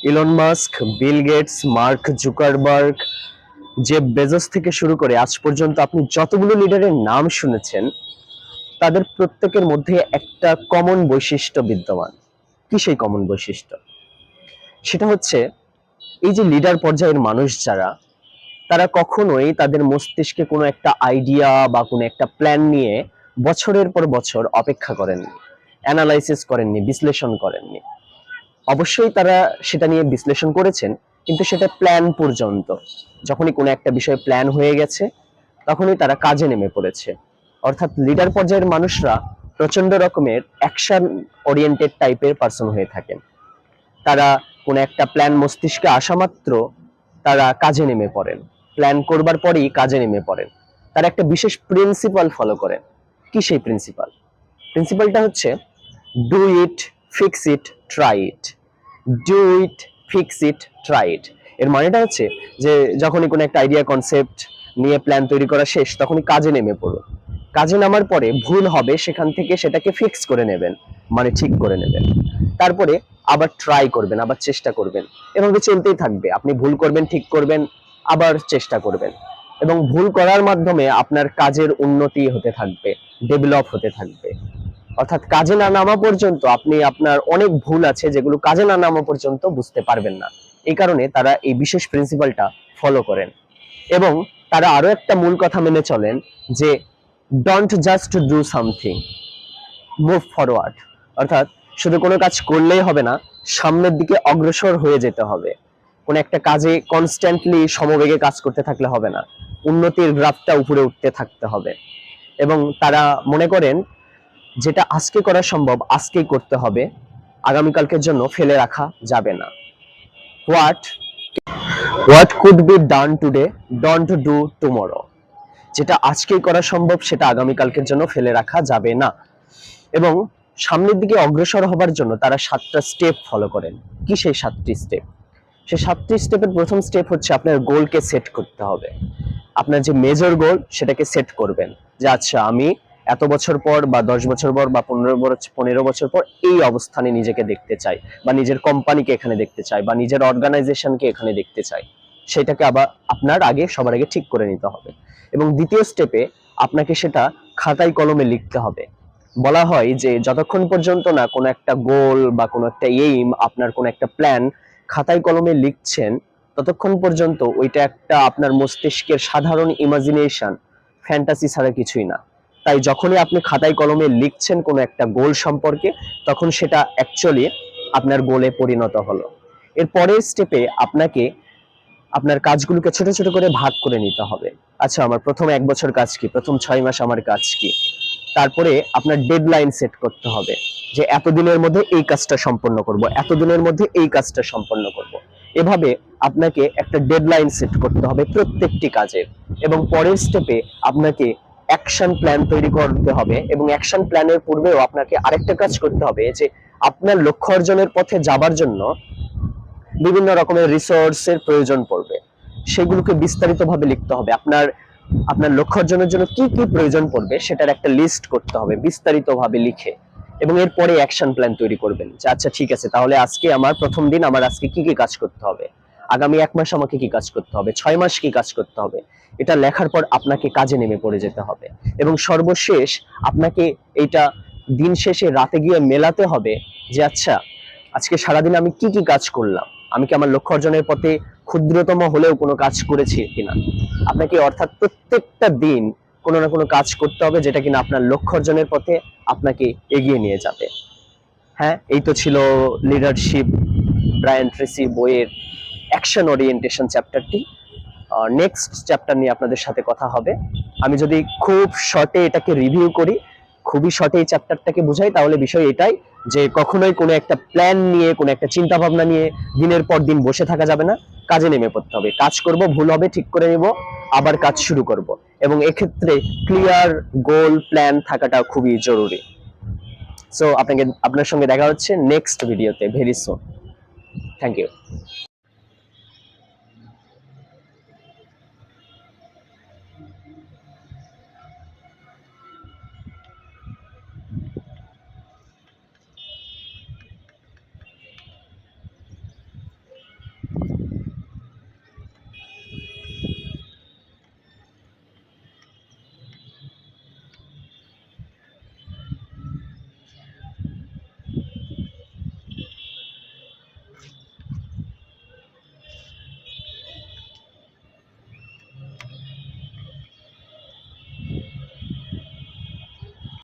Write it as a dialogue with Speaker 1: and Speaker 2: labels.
Speaker 1: Elon Musk, Bill Gates, Mark Zuckerberg, Jeff Bezos থেকে শুরু করে আজ পর্যন্ত আপনি যতগুলো লিডারের নাম শুনেছেন, তাদের প্রত্যেকের মধ্যে একটা কমন বৈশিষ্ট্য বিদ্যমান। কি সেই কমন বৈশিষ্ট্য? সেটা হচ্ছে এই যে লিডার পর্যায়ের মানুষ যারা, তারা কখনোই তাদের মস্তিষ্কে কোনো একটা আইডিয়া বা কোনো একটা প্ল্যান নিয়ে বছরের পর বছর অপেক্ষা করেননি, অ্যানালাইসিস করেননি, বিশ্লেষণ করেননি। অবশ্যই তারা সেটা নিয়ে বিশ্লেষণ করেছেন, কিন্তু সেটা প্ল্যান পর্যন্ত। যখনই কোনো একটা বিষয় প্ল্যান হয়ে গেছে, তখনই তারা কাজে নেমে পড়েছে। অর্থাৎ লিডার পর্যায়ের মানুষরা প্রচন্ড রকমের অ্যাকশন ওরিয়েন্টেড টাইপের পার্সন হয়ে থাকেন। তারা কোনো একটা প্ল্যান মস্তিষ্কে আসা মাত্র তারা কাজে নেমে পড়েন, প্ল্যান করবার পরেই কাজে নেমে পড়েন। তারা একটা বিশেষ প্রিন্সিপাল ফলো করেন। কি সেই প্রিন্সিপাল? প্রিন্সিপালটা হচ্ছে do it, fix it, try it. Do it, fix it, try it. এর মানেটা হচ্ছে যে যখনই কোনো একটা আইডিয়া কনসেপ্ট নিয়ে প্ল্যান তৈরি করা শেষ, তখনই কাজে নেমে পড়ুন। কাজে নামার পরে ভুল হবে, সেখান থেকে সেটাকে ফিক্স করে নেবেন, মানে ঠিক করে নেবেন। তারপরে আবার ট্রাই করবেন, আবার চেষ্টা করবেন। এভাবে চলতেই থাকবে। আপনি ভুল করবেন, ঠিক করবেন, আবার চেষ্টা করবেন। এবং ভুল করার মাধ্যমে আপনার কাজের উন্নতি হতে থাকবে, ডেভেলপ হতে থাকবে। অর্থাৎ কাজে না নামা পর্যন্ত আপনি আপনার অনেক ভুল আছে যেগুলো কাজে না নামা পর্যন্ত বুঝতে পারবেন না। এই কারণে তারা এই বিশেষ প্রিন্সিপালটা ফলো করেন। এবং তারা আরো একটা মূল কথা মেনে চলেন যে don't just do something, move forward. অর্থাৎ শুধু কোনো কাজ করলেই হবে না, সামনের দিকে অগ্রসর হয়ে যেতে হবে। কোনো একটা কাজে কনস্ট্যান্টলি সমবেগে কাজ করতে থাকলে হবে না, উন্নতির গ্রাফটা উপরে উঠতে থাকতে হবে। এবং তারা মনে করেন যেটা আজকে করা সম্ভব আজকেই করতে হবে, আগামীকালকের জন্য ফেলে রাখা যাবে না। What what could be done today, don't do tomorrow. যেটা আজকেই করা সম্ভব সেটা আগামীকালকের জন্য ফেলে রাখা যাবে না। এবং সামনের দিকে অগ্রসর হবার জন্য তারা 7টা স্টেপ ফলো করেন। কি সেই 7টি স্টেপ? সেই 7টি স্টেপের প্রথম স্টেপ হচ্ছে আপনার গোলকে সেট করতে হবে। আপনার যে মেজর গোল সেটাকে সেট করবেন, যে আচ্ছা আমি এত বছর পর বা 10 বছর পর বা 15 বছর পর এই অবস্থানে নিজেকে দেখতে চাই, বা নিজের কোম্পানিকে এখানে দেখতে চাই, বা নিজের অর্গানাইজেশনকে এখানে দেখতে চাই। সেটাকে আবার আপনার আগে সবার আগে ঠিক করে নিতে হবে। এবং দ্বিতীয় স্টেপে আপনাকে সেটা খাতায় কলমে লিখতে হবে। বলা হয় যে যতক্ষণ পর্যন্ত না কোনো একটা গোল বা কোনো একটা এইম, আপনার কোনো একটা প্ল্যান খাতায় কলমে লিখছেন, ততক্ষণ পর্যন্ত ওইটা একটা আপনার মস্তিষ্কের সাধারণ ইমাজিনেশন, ফ্যান্টাসি ছাড়া কিছুই না। তাই যখনই আপনি খাতায় কলমে লিখছেন কোনো একটা গোল সম্পর্কে, তখন সেটা অ্যাকচুয়ালি আপনার গোলে পরিণত হলো। এর পরের স্টেপে আপনাকে আপনার কাজগুলোকে ছোট ছোট করে ভাগ করে নিতে হবে। আচ্ছা, আমার প্রথম 1 বছর কাজ কি, প্রথম 6 মাস আমার কাজ কি। তারপরে আপনার ডেডলাইন সেট করতে হবে, যে এতদিনের মধ্যে এই কাজটা সম্পন্ন করব, এতদিনের মধ্যে এই কাজটা সম্পন্ন করব। এভাবে আপনাকে একটা ডেডলাইন সেট করতে হবে প্রত্যেকটি কাজের। এবং পরের স্টেপে আপনাকে অ্যাকশন প্ল্যান তৈরি করতে হবে। এবং অ্যাকশন প্ল্যানের পূর্বেও আপনাকে আরেকটা কাজ করতে হবে, যে আপনার লক্ষ্য অর্জনের পথে যাবার জন্য বিভিন্ন রকমের রিসোর্সের প্রয়োজন পড়বে, সেগুলোকে বিস্তারিতভাবে লিখতে হবে। আপনার আপনার লক্ষ্য অর্জনের জন্য কি কি প্রয়োজন পড়বে সেটার একটা লিস্ট করতে হবে বিস্তারিতভাবে লিখে। এবং এরপরে অ্যাকশন প্ল্যান তৈরি করবেন, যে আচ্ছা ঠিক আছে, তাহলে আজকে আমার প্রথম দিন, আমার আজকে কি কি কাজ করতে হবে, আগামী 1 মাস আমাকে কি কাজ করতে হবে, 6 মাস কি কাজ করতে হবে। এটা লেখার পর আপনাকে কাজে নেমে পড়ে যেতে হবে। এবং সর্বশেষ আপনাকে এইটা দিন শেষে রাতে গিয়ে মেলাতে হবে, যে আচ্ছা আজকে সারাদিন আমি কি কি কাজ করলাম, আমি কি আমার লক্ষ্য অর্জনের পথে ক্ষুদ্রতম হলেও কোনো কাজ করেছি কিনা। আপনাকে অর্থাৎ প্রত্যেকটা দিন কোনো না কোনো কাজ করতে হবে, যেটা কিনা আপনার লক্ষ্য অর্জনের পথে আপনাকে এগিয়ে নিয়ে যাবে। হ্যাঁ, এই তো ছিল লিডারশিপ ব্রায়ান ট্রেসি বইয়ের অ্যাকশন ওরিয়েন্টেশন চ্যাপ্টারটি। নেক্সট চ্যাপ্টার নিয়ে আপনাদের সাথে কথা হবে। আমি যদি খুব শর্টে এটাকে রিভিউ করি, খুবই শর্টে এই চ্যাপ্টারটাকে বুঝাই, তাহলে বিষয় এটাই যে কখনোই কোনো একটা প্ল্যান নিয়ে, কোনো একটা চিন্তা ভাবনা নিয়ে দিনের পর দিন বসে থাকা যাবে না, কাজে নেমে পড়তে হবে। কাজ করব, ভুল হবে ঠিক করে নেব, আবার কাজ শুরু করব। এবং এক্ষেত্রে ক্লিয়ার গোল প্ল্যান থাকাটা খুবই জরুরি। সো আপনার সঙ্গে দেখা হচ্ছে নেক্সট ভিডিওতে ভেরি সুন। Thank you.